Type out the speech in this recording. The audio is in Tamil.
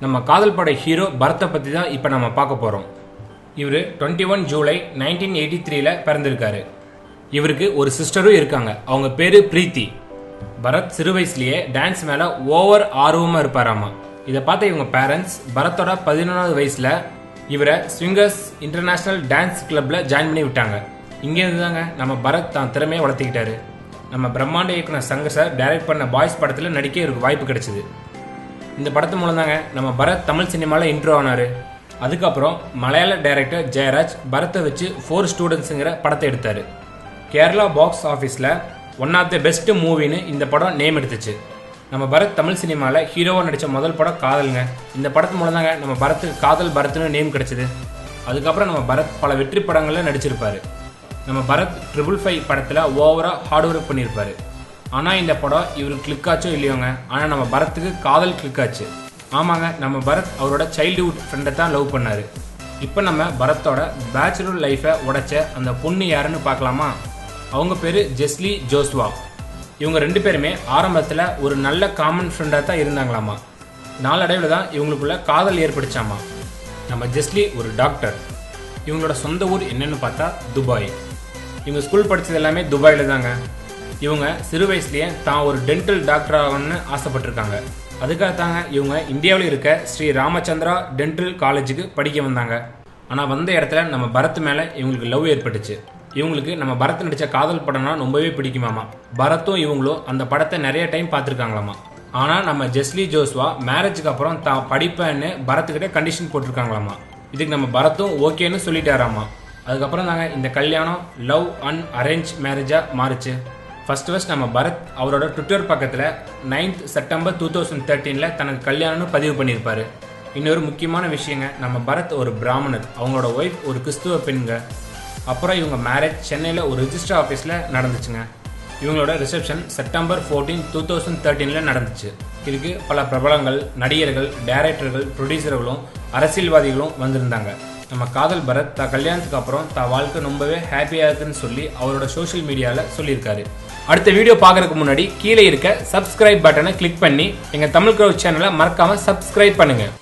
நம்ம காதல் பட ஹீரோ பரத்தை பற்றி தான் இப்போ நம்ம பார்க்க போகிறோம். இவர் 21 ஜூலை 1983 பிறந்திருக்காரு. இவருக்கு ஒரு சிஸ்டரும் இருக்காங்க. அவங்க பேரு பிரீத்தி. பரத் சிறு வயசுலயே டான்ஸ் மேல ஓவர் ஆர்வமா இருப்பாராமா. இதை பார்த்த இவங்க பேரண்ட்ஸ் பரத்தோட 11வது வயசுல இவரை ஸ்விங்கர்ஸ் இன்டர்நேஷனல் டான்ஸ் கிளப்ல ஜாயின் பண்ணி விட்டாங்க. இங்கேருந்து தாங்க நம்ம பரத் தான் திறமையை வளர்த்திக்கிட்டாரு. நம்ம பிரம்மாண்ட இயக்குனர் சங்கர் சார் டைரக்ட் பண்ண பாய்ஸ் படத்தில் நடிக்க இவருக்கு வாய்ப்பு கிடைச்சிது. இந்த படத்து மூலம் தாங்க நம்ம பரத் தமிழ் சினிமாவில் இன்ட்ரோ ஆனார். அதுக்கப்புறம் மலையாள டைரக்டர் ஜெயராஜ் பரத்தை வச்சு 4 ஸ்டூடெண்ட்ஸுங்கிற படத்தை எடுத்தார். கேரளா பாக்ஸ் ஆஃபீஸில் ஒன் ஆஃப் த பெஸ்ட் மூவின்னு இந்த படம் நேம் எடுத்துச்சு. நம்ம பரத் தமிழ் சினிமாவில் ஹீரோவாக நடித்த முதல் படம் காதலுங்க. இந்த படத்து மூலம் தாங்க நம்ம பரத்துக்கு காதல் பரத்னு நேம் கிடைச்சிது. அதுக்கப்புறம் நம்ம பரத் பல வெற்றி படங்களில் நடிச்சிருப்பாரு. நம்ம பரத் 555 படத்தில் ஓவராக ஹார்ட் ஒர்க் பண்ணியிருப்பாரு. ஆனால் இந்த படம் இவருக்கு கிளிக் ஆச்சோ இல்லையோங்க, ஆனால் நம்ம பரத்துக்கு காதல் கிளிக் ஆச்சு. ஆமாங்க, நம்ம பரத் அவரோட சைல்டுஹுட் ஃப்ரெண்டை தான் லவ் பண்ணார். இப்போ நம்ம பரத்தோட பேச்சுலர் லைஃப்பை உடைச்ச அந்த பொண்ணு யாருன்னு பார்க்கலாமா? அவங்க பேர் ஜெஸ்லி ஜோஸ்வா. இவங்க 2 பேருமே ஆரம்பத்தில் ஒரு நல்ல காமன் ஃப்ரெண்டாக தான் இருந்தாங்களாமா. நாளடைவில் தான் இவங்களுக்குள்ள காதல் ஏற்படுச்சாமா. நம்ம ஜெஸ்லி ஒரு டாக்டர். இவங்களோட சொந்த ஊர் என்னன்னு பார்த்தா துபாய். இவங்க ஸ்கூல் படித்தது எல்லாமே துபாயில் தாங்க. இவங்க சிறு வயசுலேயே தான் ஒரு டென்டல் டாக்டர் ஆகணும்னு ஆசைப்பட்டிருக்காங்க. அதுக்காக தாங்க இவங்க இந்தியாவில் இருக்க ஸ்ரீ ராமச்சந்திரா டென்டல் காலேஜுக்கு படிக்க வந்தாங்க. ஆனால் வந்த இடத்துல நம்ம பரத் மேலே இவங்களுக்கு லவ் ஏற்பட்டுச்சு. இவங்களுக்கு நம்ம பரத் நடித்த காதல் படம்னா ரொம்பவே பிடிக்குமாமா. பரத்தும் இவங்களும் அந்த படத்தை நிறைய டைம் பார்த்துருக்காங்களாமா. ஆனால் நம்ம ஜெஸ்லி ஜோஸ்வா மேரேஜுக்கு அப்புறம் தான் படிப்பேன்னு பரத்துக்கிட்ட கண்டிஷன் போட்டிருக்காங்களாமா. இதுக்கு நம்ம பரத்தும் ஓகேன்னு சொல்லிட்டாராமா. அதுக்கப்புறம் தாங்க இந்த கல்யாணம் லவ் அண்ட் அரேஞ்ச் மேரேஜாக மாறுச்சு. ஃபர்ஸ்ட் நம்ம பரத் அவரோட ட்விட்டர் பக்கத்தில் 9th செப்டம்பர் 2013 தனக்கு கல்யாணம்னு பதிவு பண்ணியிருப்பாரு. இன்னொரு முக்கியமான விஷயங்க, நம்ம பரத் ஒரு பிராமணர், அவங்களோட ஒய்ஃப் ஒரு கிறிஸ்துவ பெண்ங்க. அப்புறம் இவங்க மேரேஜ் சென்னையில் ஒரு ரிஜிஸ்டர் ஆஃபீஸில் நடந்துச்சுங்க. இவங்களோட ரிசப்ஷன் செப்டம்பர் 14, 2013 நடந்துச்சு. இதுக்கு பல பிரபலங்கள், நடிகர்கள், டைரக்டர்கள், ப்ரொடியூசர்களும் அரசியல்வாதிகளும் வந்திருந்தாங்க. நம்ம காதல் பரத் கல்யாணத்துக்கு அப்புறம் வாழ்க்கை ரொம்பவே ஹாப்பியாக இருக்குன்னு சொல்லி அவரோட சோஷியல் மீடியாவில் சொல்லியிருக்காரு. அடுத்த வீடியோ பார்க்கறதுக்கு முன்னாடி கீழே இருக்க சப்ஸ்கிரைப் பட்டனை கிளிக் பண்ணி எங்கள் தமிழ் க்ரௌட் சேனலை மறக்காமல் சப்ஸ்கிரைப் பண்ணுங்கள்.